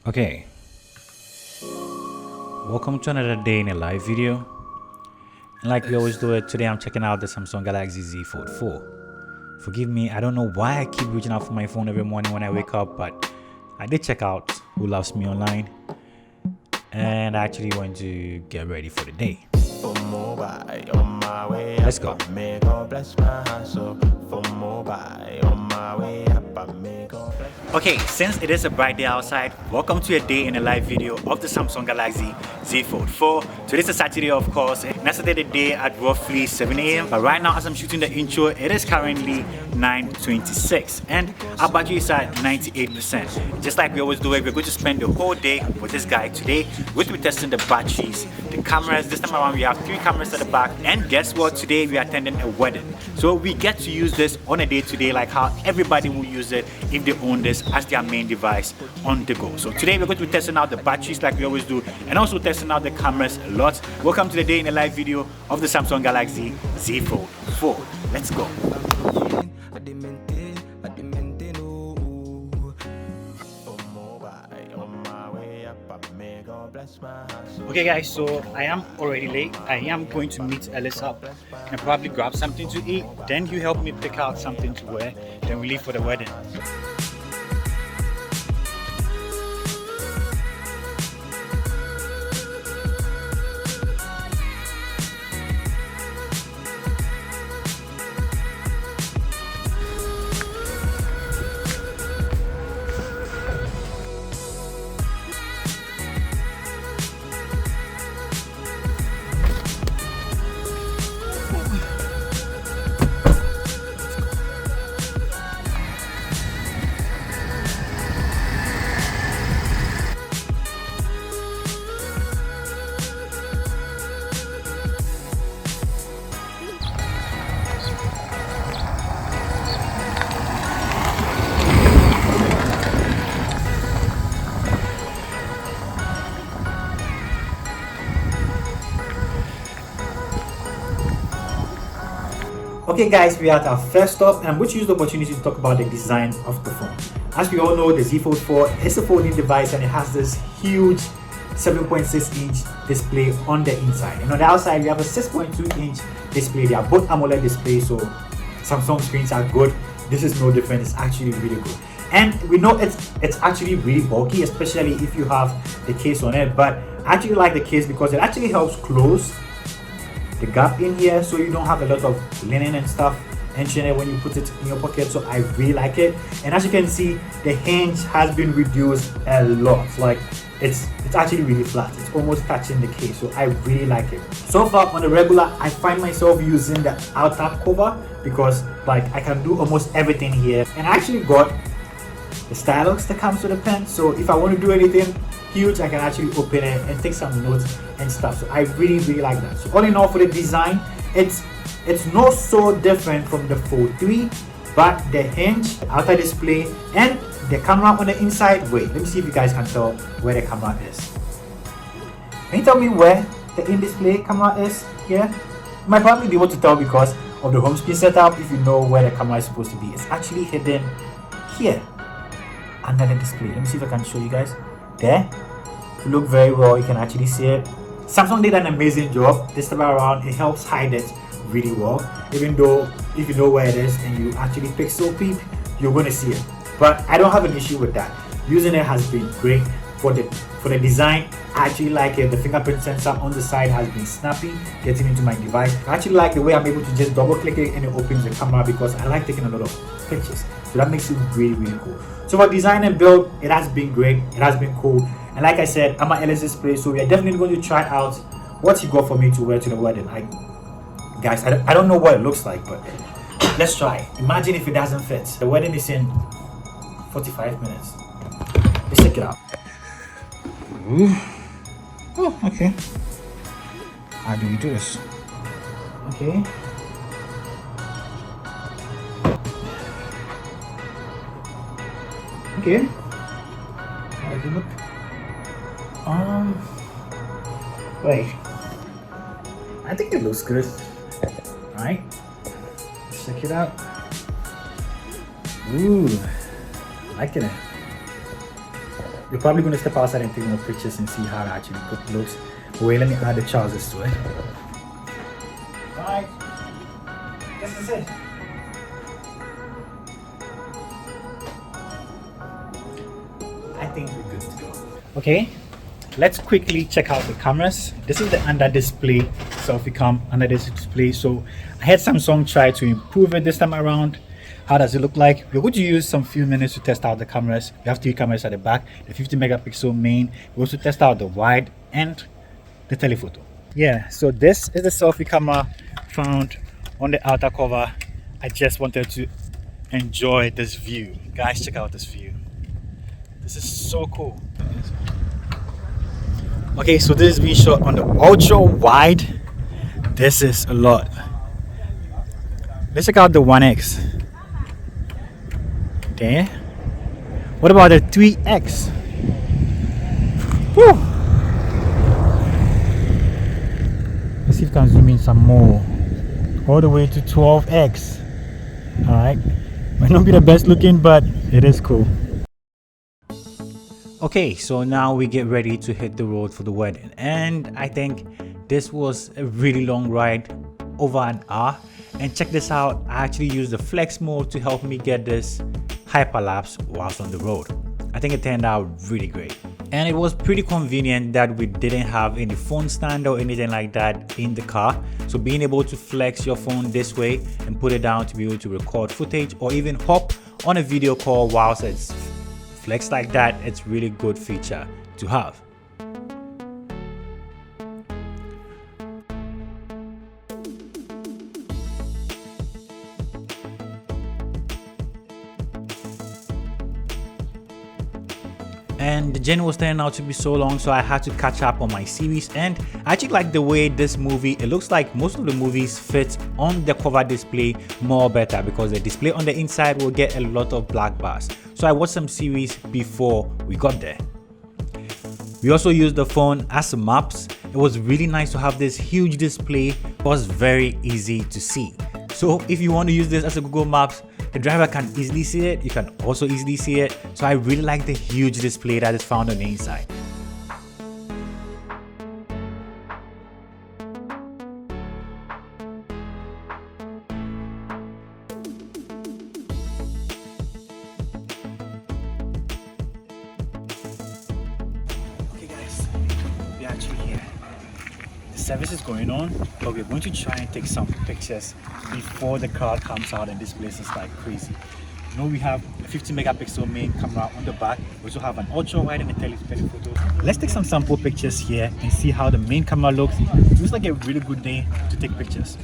Okay, welcome to another day in a live video. And like we always do it, today I'm checking out the Samsung Galaxy Z Fold 4. Forgive me, I don't know why I keep reaching out for my phone every morning when I wake up, but I did check out Who Loves Me online, and I actually want to get ready for the day. Let's go. Okay, since it is a bright day outside, welcome to a day in a live video of the Samsung Galaxy Z Fold 4. Today's a Saturday, of course, and I started the day at roughly 7 a.m. But right now, as I'm shooting the intro, it is currently 9:26 and our battery is at 98%. Just like we always do it, we're going to spend the whole day with this guy today. We're going to be testing the batteries, the cameras. This time around, we have 3 cameras at the back, and guess what? Today we are attending a wedding. So we get to use this on a day to day, like how everybody will use it if they own this as their main device on the go. So today we're going to be testing out the batteries like we always do, and also testing out the cameras a lot. Welcome to the day in a live video of the Samsung Galaxy Z Fold 4. Let's go. Okay guys, so I am already late. I am going to meet Ellis up and probably grab something to eat. Then you help me pick out something to wear. Then we leave for the wedding. Okay guys, we are at our first stop, and I'm going to use the opportunity to talk about the design of the phone. As we all know, the Z Fold 4 is a folding device, and it has this huge 7.6-inch display on the inside. And on the outside, we have a 6.2-inch display. They are both AMOLED displays, so Samsung screens are good. This is no different. It's actually really good. And we know it's actually really bulky, especially if you have the case on it. But I actually like the case because it actually helps close the gap in here, so you don't have a lot of linen and stuff entering it when you put it in your pocket. So I really like it. And as you can see, the hinge has been reduced a lot. Like it's actually really flat. It's almost touching the case, so I really like it. So far on the regular, I find myself using the outer cover because like I can do almost everything here. And I actually got the stylus that comes with the pen, so if I want to do anything huge, I can actually open it and take some notes and stuff. So I really like that. So all in all, for the design, it's not so different from the Fold 3, but the hinge, outer display, and the camera on the inside. Wait, let me see if you guys can tell where the camera is. Can you tell me where the in-display camera is here? You might probably be able to tell because of the home screen setup. If you know where the camera is supposed to be, it's actually hidden here under the display. Let me see if I can show you guys. There, if you look very well, you can actually see it. Samsung did an amazing job this time around. It helps hide it really well, even though if you know where it is and you actually pixel peep, you're going to see it. But I don't have an issue with that. Using it has been great. For the design, I actually like it. The fingerprint sensor on the side has been snappy getting into my device. I actually like the way I'm able to just double click it and it opens the camera because I like taking a lot of pictures. So that makes it really cool. So for design and build, it has been great. It has been cool. And like I said, I'm at Ellis' place, so we are definitely going to try out what he got for me to wear to the wedding. Guys, I don't know what it looks like, but let's try. Imagine if it doesn't fit. The wedding is in 45 minutes. Let's check it out. Ooh. Oh, okay. How do we do this? Okay. Okay. How does it look? Wait. I think it looks good. Alright. Let's check it out. Ooh. Liking it. we're probably going to step outside and take more pictures and see how it actually looks. Wait, let me add the trousers to it. Alright, this is it. I think we're good to go. Okay, let's quickly check out the cameras. This is the under display selfie cam under this display. So I had Samsung try to improve it this time around. How does it look like? We're going to use some few minutes to test out the cameras. We have 3 cameras at the back, the 50 megapixel main. We also test out the wide and the telephoto. Yeah, so this is the selfie camera found on the outer cover. I just wanted to enjoy this view. Guys, check out this view. This is so cool. Okay, so this is being shot on the ultra wide. This is a lot. Let's check out the 1x. There. What about the 3x? Woo! Let's see if we can zoom in some more. All the way to 12x. Alright. Might not be the best looking, but it is cool. Okay, so now we get ready to hit the road for the wedding, and I think this was a really long ride, over an hour. And check this out, I actually used the flex mode to help me get this hyperlapse whilst on the road. I think it turned out really great, and it was pretty convenient that we didn't have any phone stand or anything like that in the car. So being able to flex your phone this way and put it down to be able to record footage or even hop on a video call whilst it's flex like that, it's really good feature to have. And the journey was turning out to be so long, so I had to catch up on my series. And I actually like the way this movie, it looks like most of the movies fit on the cover display more better, because the display on the inside will get a lot of black bars. So I watched some series before we got there. We also used the phone as maps. It was really nice to have this huge display. It was very easy to see. So if you want to use this as a Google Maps, the driver can easily see it, you can also easily see it. So I really like the huge display that is found on the inside. Okay guys, we're actually here. The service is going on, but we're going to try and take some pictures before the crowd comes out and this place is like crazy. You know, we have a 50 megapixel main camera on the back. We also have an ultra wide and a telephoto. Let's take some sample pictures here and see how the main camera looks. It looks like a really good day to take pictures.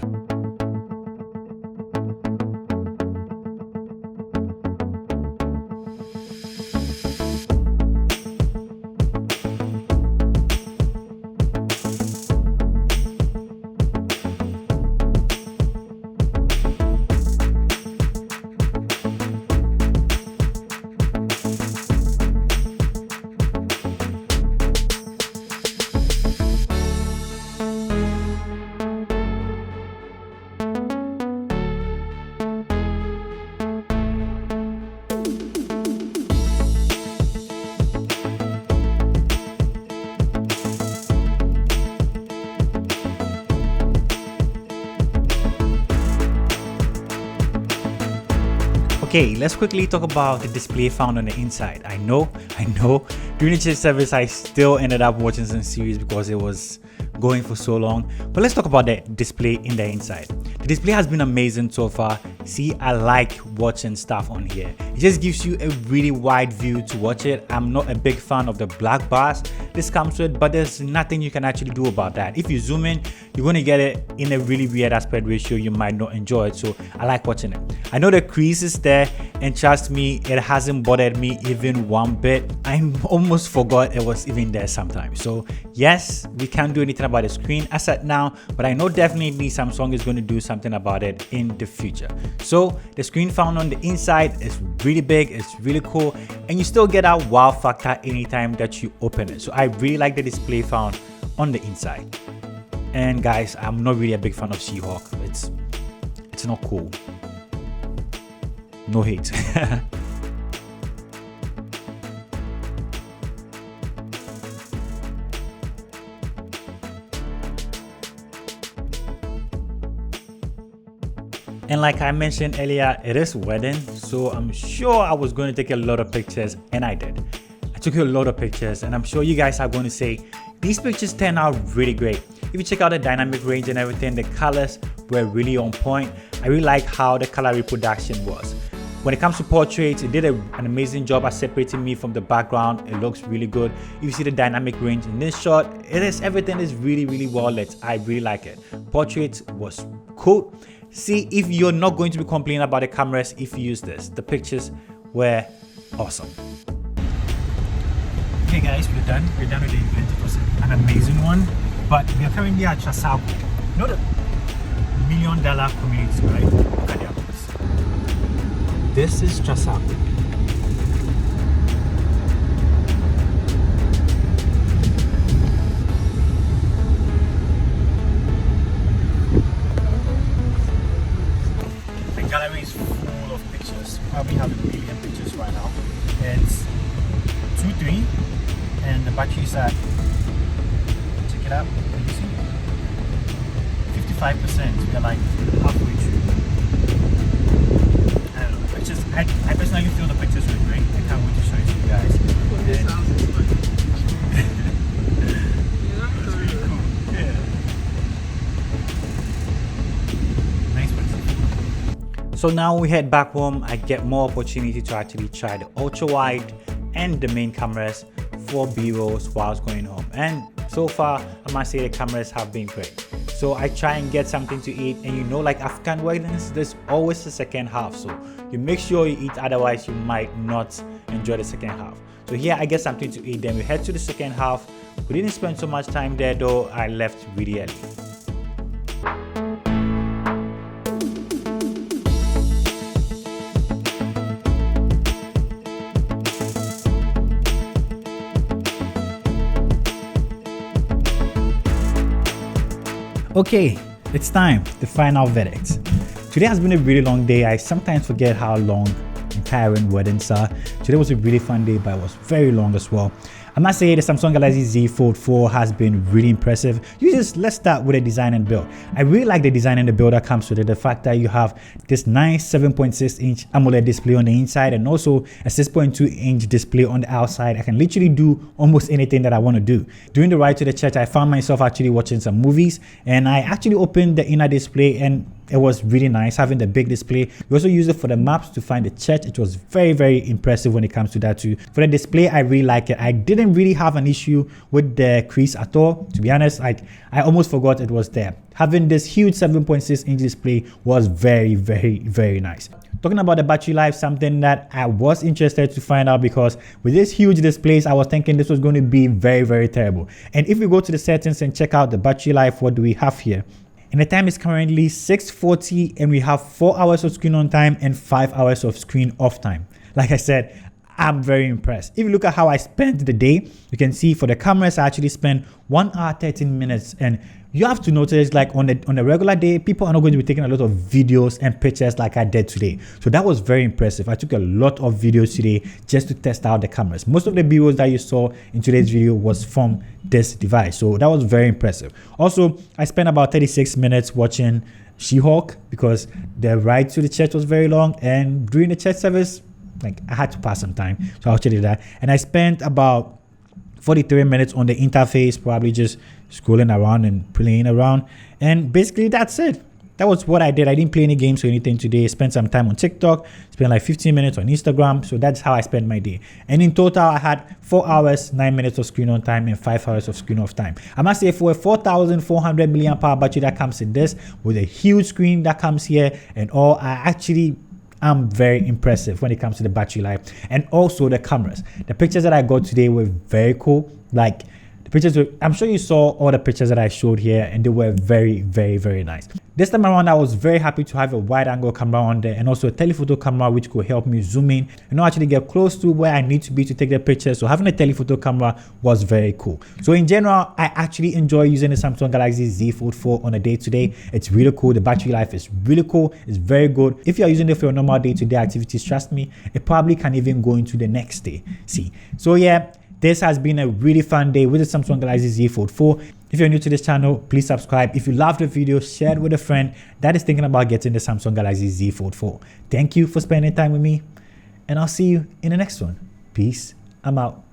Okay, let's quickly talk about the display found on the inside. I know, during the church service I still ended up watching some series because it was going for so long. But let's talk about the display in the inside. The display has been amazing so far. See, I like watching stuff on here. It just gives you a really wide view to watch it. I'm not a big fan of the black bars this comes with, but there's nothing you can actually do about that. If you zoom in, you're going to get it in a really weird aspect ratio. You might not enjoy it, so I like watching it. I know the crease is there, and trust me, it hasn't bothered me even one bit. I almost forgot it was even there sometimes. So yes, we can't do anything about the screen as at now, but I know definitely Samsung is going to do something about it in the future. So the screen found on the inside is really big, it's really cool, and you still get that wow factor anytime that you open it. So I really like the display found on the inside. And guys, I'm not really a big fan of She-Hulk. It's not cool. No hate. And like I mentioned earlier, it is wedding, so I'm sure I was going to take a lot of pictures, and I did. I took a lot of pictures, and I'm sure you guys are going to say these pictures turned out really great. If you check out the dynamic range and everything, the colors were really on point. I really like how the color reproduction was. When it comes to portraits, it did an amazing job at separating me from the background. It looks really good. You see the dynamic range in this shot. Everything is really well lit. I really like it. Portraits was cool. See, if you're not going to be complaining about the cameras if you use this, the pictures were awesome. Okay guys, we're done with the event. It was an amazing one, but we are currently at Chasago. You know the $1 million community, right? Look at the apples. This is Chasago. The gallery is full of pictures. We probably have 1 million pictures right now. It's 2-3 and the batteries are, check it out, can you see? 55%, we are like halfway through. I don't know, the pictures, I personally feel the pictures were great. I can't wait to show it to you guys. This house is fun. That's really cool. Yeah. Nice one. So now we head back home. I get more opportunity to actually try the ultra wide and the main cameras for B-rolls while I was going home, and so far I must say the cameras have been great. So I try and get something to eat, and you know, like African weddings, there's always a second half, so you make sure you eat, otherwise you might not enjoy the second half. So here I get something to eat, then we head to the second half. We didn't spend so much time there though. I left really early. Okay, it's time, the final verdict. Today has been a really long day. I sometimes forget how long and tiring weddings are. Today was a really fun day, but it was very long as well. I must say the Samsung Galaxy Z Fold 4 has been really impressive. Let's start with the design and build. I really like the design and the build that comes with it. The fact that you have this nice 7.6-inch AMOLED display on the inside and also a 6.2-inch display on the outside. I can literally do almost anything that I want to do. During the ride to the church, I found myself actually watching some movies, and I actually opened the inner display, and it was really nice having the big display. We also used it for the maps to find the church. It was very impressive when it comes to that too. For the display, I really like it. I didn't really have an issue with the crease at all. To be honest, I almost forgot it was there. Having this huge 7.6-inch display was very nice. Talking about the battery life, something that I was interested to find out, because with this huge displays, I was thinking this was going to be very terrible. And if we go to the settings and check out the battery life, what do we have here? And the time is currently 6:40, and we have 4 hours of screen on time and 5 hours of screen off time. Like I said, I'm very impressed. If you look at how I spent the day, you can see for the cameras, I actually spent 1 hour 13 minutes. And you have to notice, like on a regular day, people are not going to be taking a lot of videos and pictures like I did today. So that was very impressive. I took a lot of videos today just to test out the cameras. Most of the videos that you saw in today's video was from this device. So that was very impressive. Also, I spent about 36 minutes watching She-Hulk because the ride to the church was very long, and during the church service, like I had to pass some time. So I'll tell you that. And I spent about 43 minutes on the interface, probably just scrolling around and playing around, and basically that's it. That was what I did. I didn't play any games or anything today. Spent some time on TikTok, spent like 15 minutes on Instagram. So that's how I spent my day. And in total, I had 4 hours, 9 minutes of screen on time and 5 hours of screen off time. I must say, for a 4,400 milliamp hour battery that comes in this, with a huge screen that comes here and all, I'm very impressive when it comes to the battery life and also the cameras. The pictures that I got today were very cool. Like the pictures I'm sure you saw all the pictures that I showed here, and they were very nice. This time around, I was very happy to have a wide angle camera on there and also a telephoto camera which could help me zoom in and not actually get close to where I need to be to take the picture. So having a telephoto camera was very cool. So in general, I actually enjoy using the Samsung Galaxy Z Fold 4 on a day-to-day. It's really cool. The battery life is really cool. It's very good. If you're using it for your normal day-to-day activities, trust me, it probably can even go into the next day. See, so yeah, This has been a really fun day with the Samsung Galaxy Z Fold 4. If you're new to this channel, please subscribe. If you loved the video, share it with a friend that is thinking about getting the Samsung Galaxy Z Fold 4. Thank you for spending time with me, and I'll see you in the next one. Peace. I'm out.